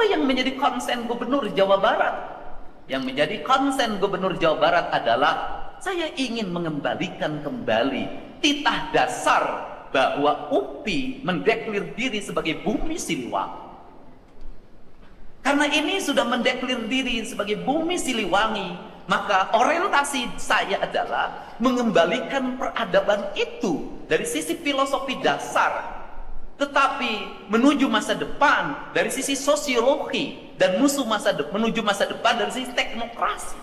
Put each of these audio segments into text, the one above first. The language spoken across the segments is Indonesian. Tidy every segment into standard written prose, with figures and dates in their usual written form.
Apa yang menjadi konsen Gubernur Jawa Barat? Yang menjadi konsen Gubernur Jawa Barat adalah saya ingin mengembalikan kembali titah dasar bahwa UPI mendeklir diri sebagai bumi Siliwangi. Karena ini sudah mendeklir diri sebagai bumi Siliwangi, maka orientasi saya adalah mengembalikan peradaban itu dari sisi filosofi dasar, tetapi menuju masa depan dari sisi sosiologi, dan menuju masa depan dari sisi teknokrasi.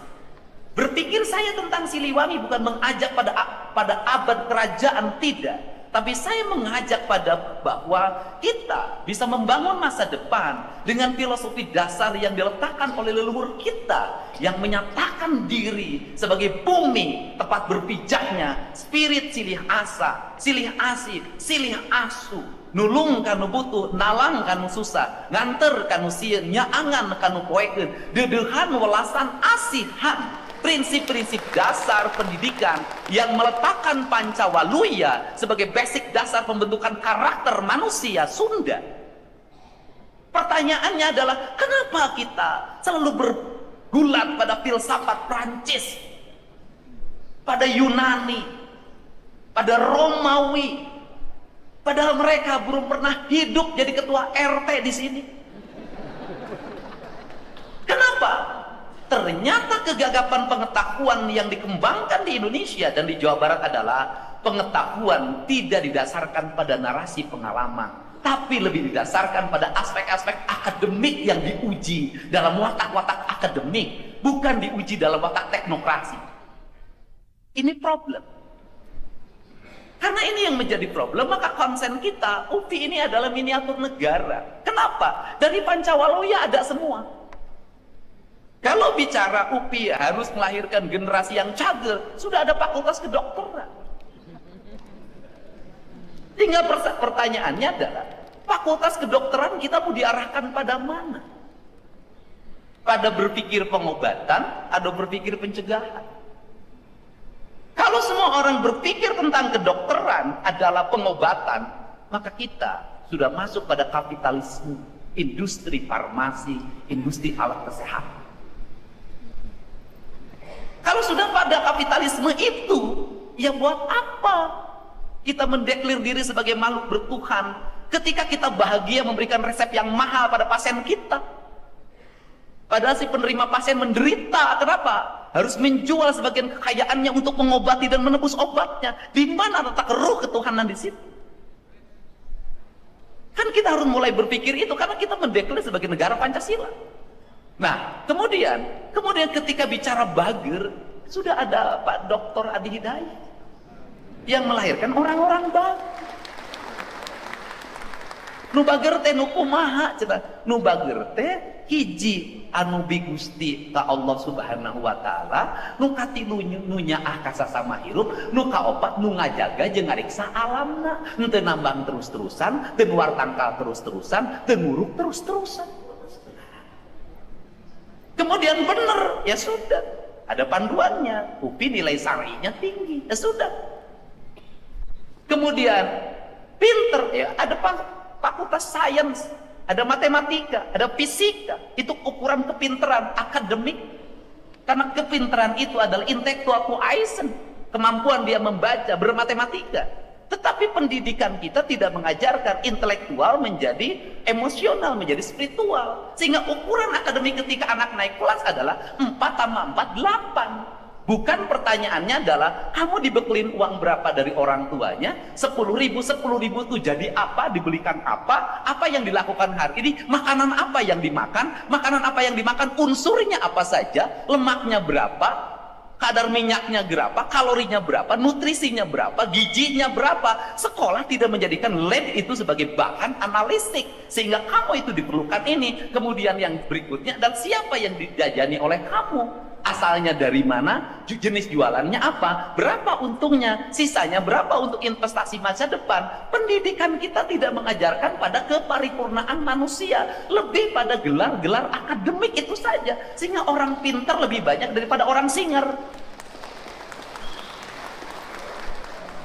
Berpikir saya tentang Siliwangi bukan mengajak pada abad kerajaan, tidak, tapi saya mengajak pada bahwa kita bisa membangun masa depan dengan filosofi dasar yang diletakkan oleh leluhur kita, yang menyatakan diri sebagai bumi tempat berpijaknya spirit silih asa, silih asih, silih asu, nulung kanu butuh, nalang kanu susah, nganter kanu sieun, nyaangan kanu poekeun, dedehan welasan asihan. Prinsip-prinsip dasar pendidikan yang meletakkan Pancawaluya sebagai basic dasar pembentukan karakter manusia Sunda. Pertanyaannya adalah, kenapa kita selalu bergulat pada filsafat Prancis, pada Yunani, pada Romawi, padahal mereka belum pernah hidup jadi ketua RT di sini? Kenapa? Ternyata kegagapan pengetahuan yang dikembangkan di Indonesia dan di Jawa Barat adalah pengetahuan tidak didasarkan pada narasi pengalaman, tapi lebih didasarkan pada aspek-aspek akademik yang diuji dalam watak-watak akademik, bukan diuji dalam watak teknokrasi. Ini problem. Karena ini yang menjadi problem, maka konsen kita, UPI ini adalah miniatur negara. Kenapa? Dari Pancawaluya ada semua. Kalau bicara UPI harus melahirkan generasi yang cager, sudah ada fakultas kedokteran. Tinggal pertanyaannya adalah, fakultas kedokteran kita mau diarahkan pada mana? Pada berpikir pengobatan atau berpikir pencegahan? Kalau semua orang berpikir tentang kedokteran adalah pengobatan, maka kita sudah masuk pada kapitalisme, industri farmasi, industri alat kesehatan. Kalau sudah pada kapitalisme itu, ya buat apa kita mendeklir diri sebagai makhluk bertuhan ketika kita bahagia memberikan resep yang mahal pada pasien kita? Padahal si penerima pasien menderita. Kenapa? Harus menjual sebagian kekayaannya untuk mengobati dan menebus obatnya. Di mana letak ruh ketuhanan di situ? Kan kita harus mulai berpikir itu karena kita mendeklir sebagai negara Pancasila. Nah, kemudian ketika bicara bager, sudah ada Pak Dr. Adi Hidayat yang melahirkan orang-orang bager. Nu bager teh nu kumaha cenah? Nu bager teh hiji anu bigusti ka Allah Subhanahu wa taala, nu katilu nu nyaah ka sasama hirup, nu kaopat nu ngajaga jeung ngariksa alamna, henteu nambang terus-terusan, teu nuar tangkal terus-terusan, teu nguruk terus-terusan. Kemudian benar, ya sudah, ada panduannya, UPI nilai syar'inya tinggi, ya sudah. Kemudian pinter, ya ada fakultas sains, ada matematika, ada fisika, itu ukuran kepinteran akademik. Karena kepinteran itu adalah intellectual quotient, kemampuan dia membaca, bermatematika. Tetapi pendidikan kita tidak mengajarkan intelektual menjadi emosional, menjadi spiritual. Sehingga ukuran akademik ketika anak naik kelas adalah 4 tambah 4, 8. Bukan pertanyaannya adalah, kamu dibekelin uang berapa dari orang tuanya? 10.000 itu jadi apa? Dibelikan apa yang dilakukan hari ini? Makanan apa yang dimakan? Makanan apa yang dimakan? Unsurnya apa saja? Lemaknya berapa? Kadar minyaknya berapa, kalorinya berapa, nutrisinya berapa, gizinya berapa. Sekolah tidak menjadikan lab itu sebagai bahan analitik, sehingga kamu itu diperlukan ini. Kemudian yang berikutnya, dan siapa yang dijajani oleh kamu, asalnya dari mana, jenis jualannya apa, berapa untungnya, sisanya berapa untuk investasi masa depan. Pendidikan kita tidak mengajarkan pada keparipurnaan manusia, lebih pada gelar-gelar akademik itu saja, sehingga orang pintar lebih banyak daripada orang singer.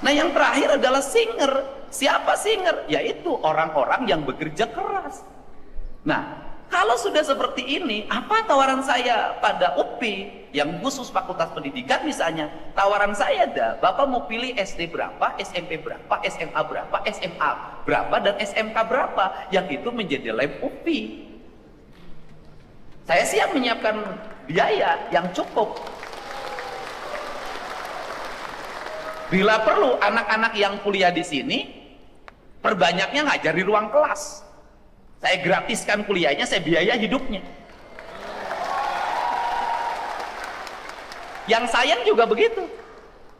Nah, yang terakhir adalah singer. Siapa singer? Yaitu orang-orang yang bekerja keras. Nah, Kalau sudah seperti ini, apa tawaran saya pada UPI yang khusus Fakultas Pendidikan misalnya? Tawaran saya ada, Bapak mau pilih SD berapa, SMP berapa, SMA berapa, SMA berapa, dan SMK berapa, yang itu menjadi lab UPI. Saya siap menyiapkan biaya yang cukup. Bila perlu, anak-anak yang kuliah di sini, perbanyaknya ngajar di ruang kelas. Saya gratiskan kuliahnya, saya biaya hidupnya. Yang sayang juga begitu.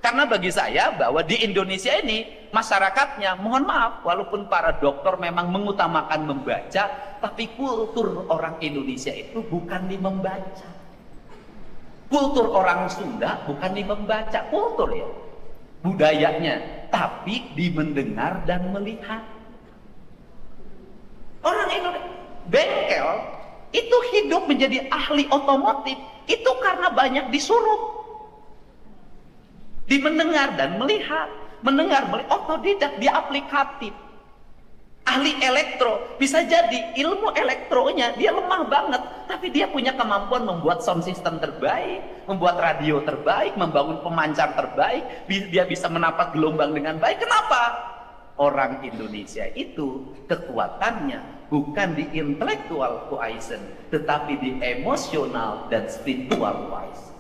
Karena bagi saya bahwa di Indonesia ini masyarakatnya, mohon maaf, walaupun para dokter memang mengutamakan membaca, tapi kultur orang Indonesia itu bukan di membaca. Kultur orang Sunda bukan di membaca, kultur ya, budayanya, tapi di mendengar dan melihat. Orang Indonesia, bengkel itu hidup menjadi ahli otomotif itu karena banyak disuruh. Di mendengar dan melihat, otodidak, dia aplikatif. Ahli elektro, bisa jadi ilmu elektronya dia lemah banget, tapi dia punya kemampuan membuat sound system terbaik, membuat radio terbaik, membangun pemancar terbaik, dia bisa menapas gelombang dengan baik. Kenapa? Orang Indonesia itu kekuatannya bukan di intellectual quotient, tetapi di emosional dan spiritual wise.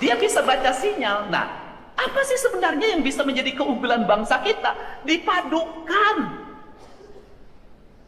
Dia bisa baca sinyal. Nah, apa sih sebenarnya yang bisa menjadi keunggulan bangsa kita? Dipadukan.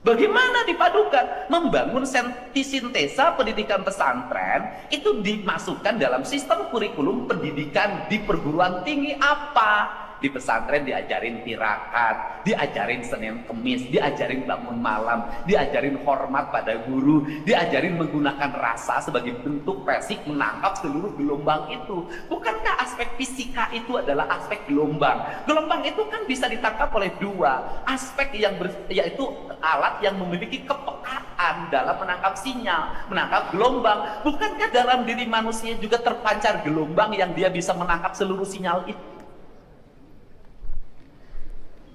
Bagaimana dipadukan? Membangun sintesa pendidikan pesantren itu dimasukkan dalam sistem kurikulum pendidikan di perguruan tinggi. Apa? Di pesantren diajarin tirakat, diajarin Senin Kemis, diajarin bangun malam, diajarin hormat pada guru, diajarin menggunakan rasa sebagai bentuk basic menangkap seluruh gelombang itu. Bukankah aspek fisika itu adalah aspek gelombang? Gelombang itu kan bisa ditangkap oleh dua aspek, yaitu alat yang memiliki kepekaan dalam menangkap sinyal, menangkap gelombang. Bukankah dalam diri manusia juga terpancar gelombang yang dia bisa menangkap seluruh sinyal itu?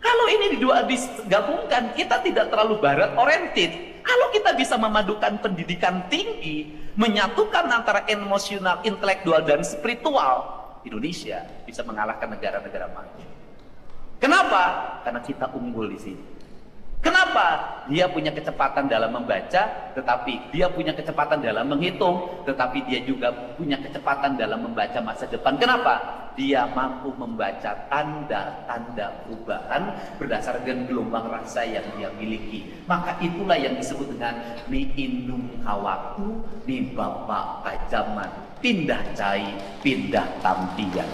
Kalau ini dua digabungkan, kita tidak terlalu barat oriented. Kalau kita bisa memadukan pendidikan tinggi, menyatukan antara emosional, intelektual, dan spiritual, Indonesia bisa mengalahkan negara-negara maju. Kenapa? Karena kita unggul di sini. Kenapa? Dia punya kecepatan dalam membaca, tetapi dia punya kecepatan dalam menghitung, tetapi dia juga punya kecepatan dalam membaca masa depan. Kenapa? Dia mampu membaca tanda-tanda perubahan berdasarkan gelombang rasa yang dia miliki. Maka itulah yang disebut dengan ni indung kawaku, ni bapak kajaman, pindah cai, pindah tampian.